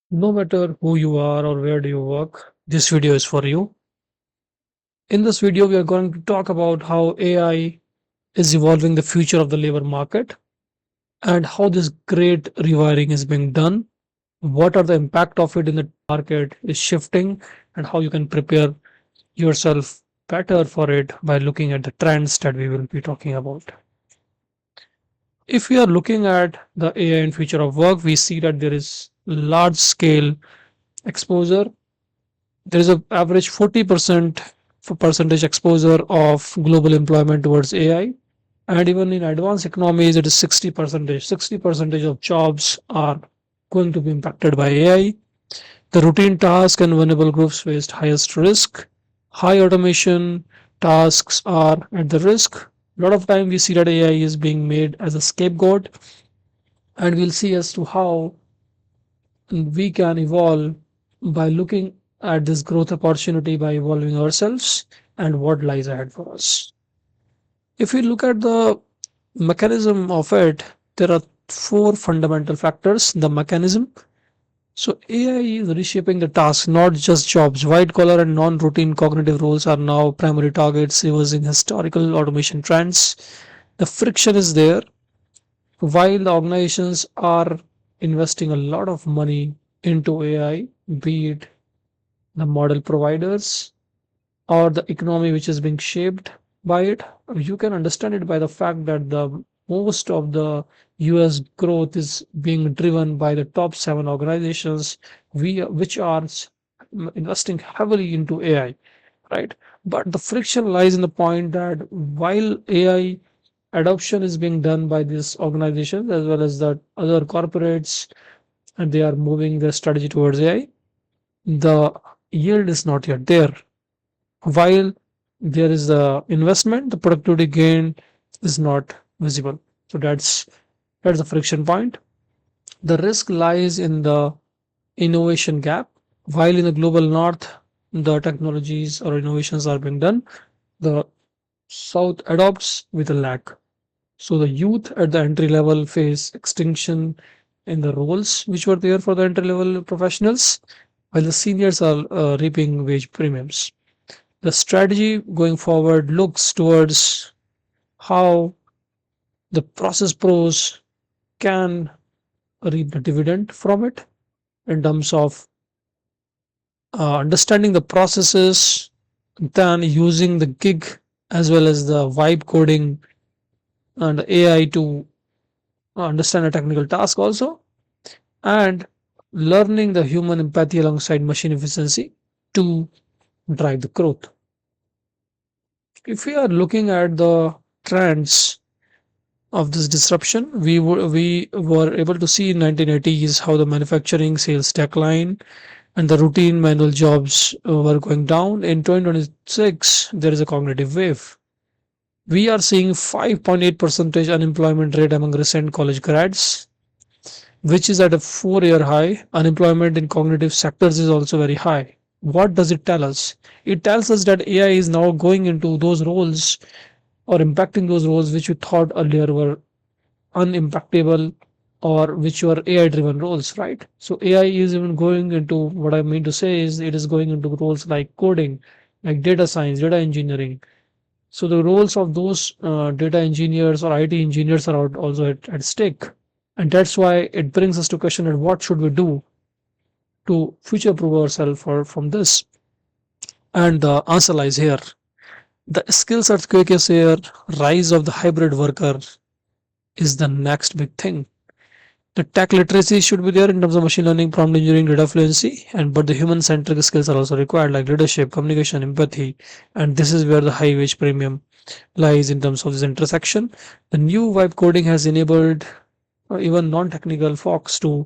No matter who you are or where do you work, this video is for you. In this video, we are going to talk about how AI is evolving the future of the labor market and how this great rewiring is being done. What are the impact of it in the market is shifting and how you can prepare yourself better for it by looking at the trends that we will be talking about. If we are looking at the AI and future of work, we see that there is large scale exposure. There is an average 40% for percentage exposure of global employment towards AI. And even in advanced economies, it is 60 percentage. 60 percentage of jobs are going to be impacted by AI. The routine tasks and vulnerable groups faced highest risk. High automation tasks are at the risk. A lot of time we see that AI is being made as a scapegoat, and we'll see as to how we can evolve by looking at this growth opportunity by evolving ourselves and what lies ahead for us. If we look at the mechanism of it, there are four fundamental factors. The mechanism. So AI is reshaping the task, not just jobs. White collar and non-routine cognitive roles are now primary targets, reversing historical automation trends. The friction is there. While the organizations are investing a lot of money into AI, be it the model providers or the economy which is being shaped by it, you can understand it by the fact that the most of the US growth is being driven by the top seven organizations which are investing heavily into AI, right? But the friction lies in the point that while AI adoption is being done by these organizations as well as the other corporates, and they are moving their strategy towards AI, the yield is not yet there. While there is the investment, the productivity gain is not visible. So that's the friction point. The risk lies in the innovation gap. While in the global north, the technologies or innovations are being done, the south adopts with a lag. So the youth at the entry level face extinction in the roles which were there for the entry level professionals, while the seniors are reaping wage premiums. The strategy going forward looks towards how the process pros can reap the dividend from it in terms of understanding the processes, then using the gig as well as the vibe coding and AI to understand a technical task also, and learning the human empathy alongside machine efficiency to drive the growth. If we are looking at the trends of this disruption, we were able to see in 1980s how the manufacturing sales decline and the routine manual jobs were going down. In 2026, there is a cognitive wave. We are seeing 5.8 percentage unemployment rate among recent college grads, which is at a 4-year high. Unemployment in cognitive sectors is also very high. What does it tell us? It tells us that AI is now going into those roles or impacting those roles which we thought earlier were unimpactable or which were AI driven roles, right? So AI is even going into, what I mean to say is, it is going into roles like coding, like data science, data engineering. So the roles of those data engineers or IT engineers are also at stake. And that's why it brings us to question at what should we do to future proof ourselves from this. And the answer lies here. The skills earthquake is here. Rise of the hybrid worker is the next big thing. The tech literacy should be there in terms of machine learning, prompt engineering, data fluency, and but the human centric skills are also required, like leadership, communication, empathy, and this is where the high wage premium lies in terms of this intersection. The new vibe coding has enabled even non-technical folks to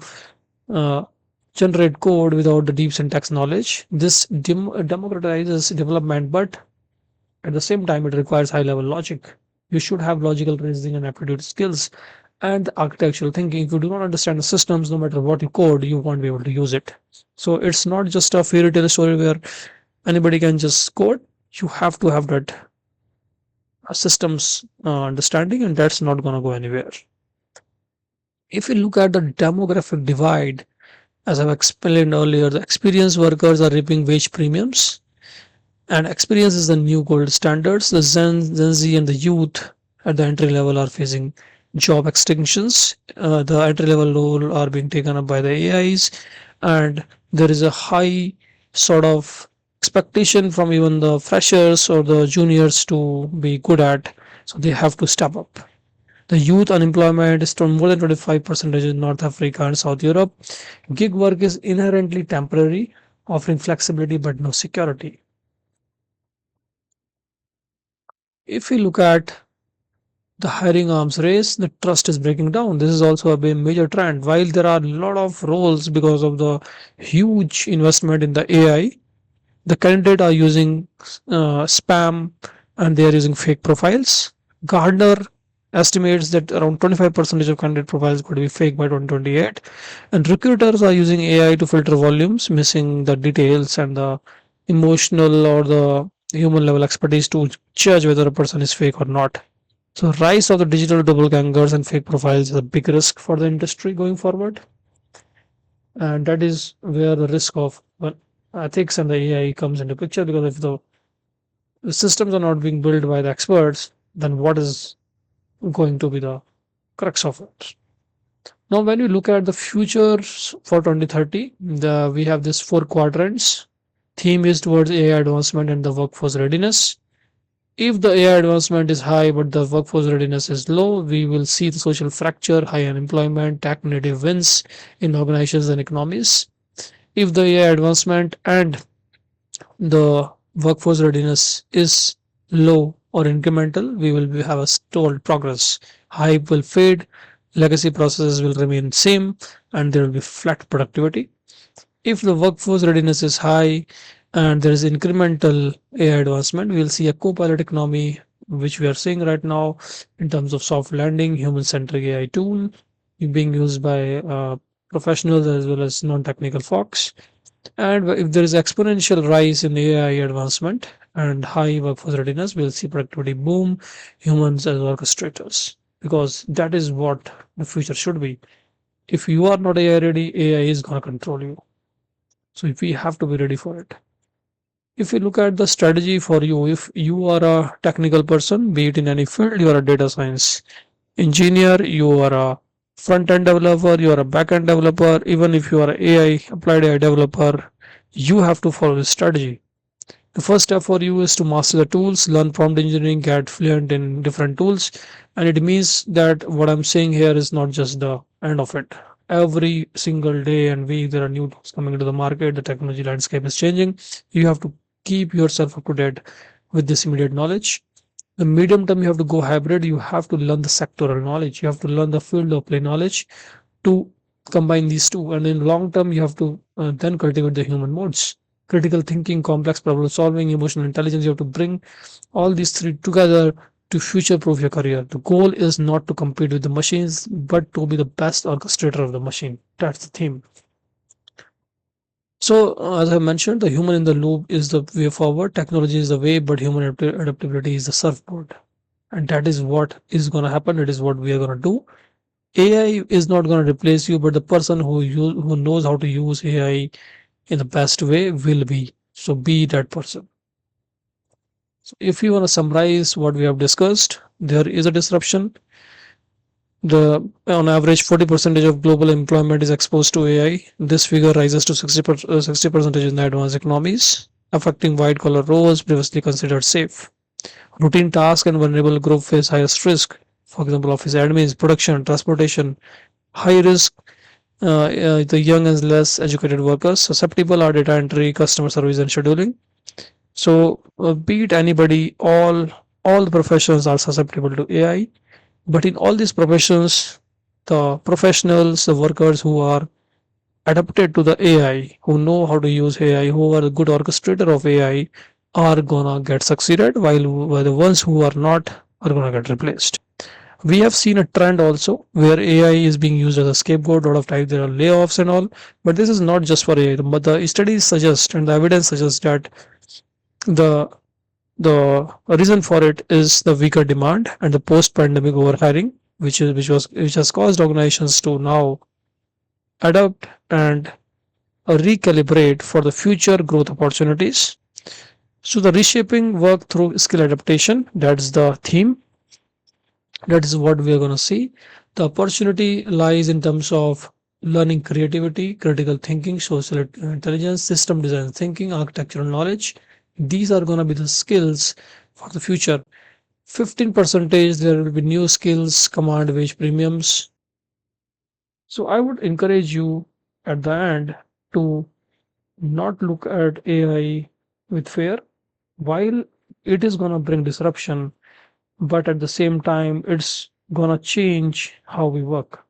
uh, generate code without the deep syntax knowledge. This democratizes development, but at the same time, it requires high level logic. You should have logical reasoning and aptitude skills and architectural thinking. If you do not understand the systems, no matter what you code, you won't be able to use it. So it's not just a fairy tale story where anybody can just code. You have to have that systems understanding, and that's not going to go anywhere. If you look at the demographic divide, As I've explained earlier, the experienced workers are reaping wage premiums, and experience is the new gold standards. The Gen Z and the youth at the entry level are facing job extinctions. The entry level role are being taken up by the AIs, and there is a high sort of expectation from even the freshers or the juniors to be good at, so they have to step up. The youth unemployment is to more than 25% in North Africa and South Europe. Gig work is inherently temporary, offering flexibility but no security. If we look at the hiring arms race, the trust is breaking down. This is also a major trend. While there are a lot of roles because of the huge investment in the AI, the candidate are using spam, and they are using fake profiles. Gartner estimates that around 25% of candidate profiles could be fake by 2028, and recruiters are using AI to filter volumes, missing the details and the emotional or the human level expertise to judge whether a person is fake or not. So rise of the digital doppelgangers and fake profiles is a big risk for the industry going forward, and that is where the risk of ethics and the AI comes into picture. Because if the systems are not being built by the experts, then what is going to be the crux of it? Now, when you look at the futures for 2030, we have this four quadrants. Theme is towards AI advancement and the workforce readiness. If the AI advancement is high but the workforce readiness is low, we will see the social fracture, high unemployment, tech native wins in organizations and economies. If the AI advancement and the workforce readiness is low or incremental, we will have a stalled progress. Hype will fade, legacy processes will remain same, and there will be flat productivity. If the workforce readiness is high and there is incremental AI advancement, we will see a co-pilot economy, which we are seeing right now in terms of soft landing, human-centric AI tool being used by professionals as well as non-technical folks. And if there is exponential rise in AI advancement and high workforce readiness, we'll see productivity boom, humans as orchestrators, because that is what the future should be. If you are not AI ready, AI is going to control you. So if we have to be ready for it. If you look at the strategy for you, if you are a technical person, be it in any field, you are a data science engineer, you are a front end developer, you are a back end developer, even if you are a AI applied AI developer, you have to follow this strategy. The first step for you is to master the tools, learn prompt engineering, get fluent in different tools. And it means that what I'm saying here is not just the end of it. Every single day and week, there are new tools coming into the market. The technology landscape is changing. You have to keep yourself up to date with this immediate knowledge. The medium term, you have to go hybrid. You have to learn the sectoral knowledge. You have to learn the field of play knowledge to combine these two. And in long term, you have to then cultivate the human modes, critical thinking, complex problem solving, emotional intelligence. You have to bring all these three together to future proof your career. The goal is not to compete with the machines, but to be the best orchestrator of the machine. That's the theme. So, as I mentioned, the human in the loop is the way forward. Technology is the way, but human adaptability is the surfboard. And that is what is going to happen. It is what we are going to do. AI is not going to replace you, but the person who knows how to use AI in the best way will be. So be that person. So if you want to summarize what we have discussed, there is a disruption. The on average 40% of global employment is exposed to AI. This figure rises to 60% in the advanced economies, affecting white collar roles previously considered safe. Routine tasks and vulnerable group face highest risk. For example, office admins, production, transportation. High risk, the young and less educated workers. Susceptible are data entry, customer service, and scheduling. So, be it anybody, all the professions are susceptible to AI. But in all these professions, the professionals, the workers who are adapted to the AI, who know how to use AI, who are a good orchestrator of AI, are gonna get succeeded, while the ones who are not are gonna get replaced. We have seen a trend also where AI is being used as a scapegoat. A lot of times there are layoffs and all, but this is not just for AI. But the studies suggest and the evidence suggests that the the reason for it is the weaker demand and the post-pandemic overhiring, which has caused organizations to now adapt and recalibrate for the future growth opportunities. So the reshaping work through skill adaptation, that's the theme. That is what we are going to see. The opportunity lies in terms of learning creativity, critical thinking, social intelligence, system design thinking, architectural knowledge. These are going to be the skills for the future. 15 percentage there will be new skills, command wage premiums. So I would encourage you at the end to not look at AI with fear. While it is going to bring disruption, but at the same time it's gonna change how we work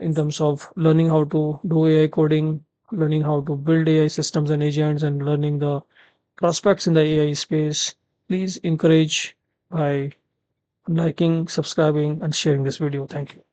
in terms of learning how to do AI coding, learning how to build AI systems and agents, and learning the prospects in the AI space. Please encourage by liking, subscribing, and sharing this video. Thank you.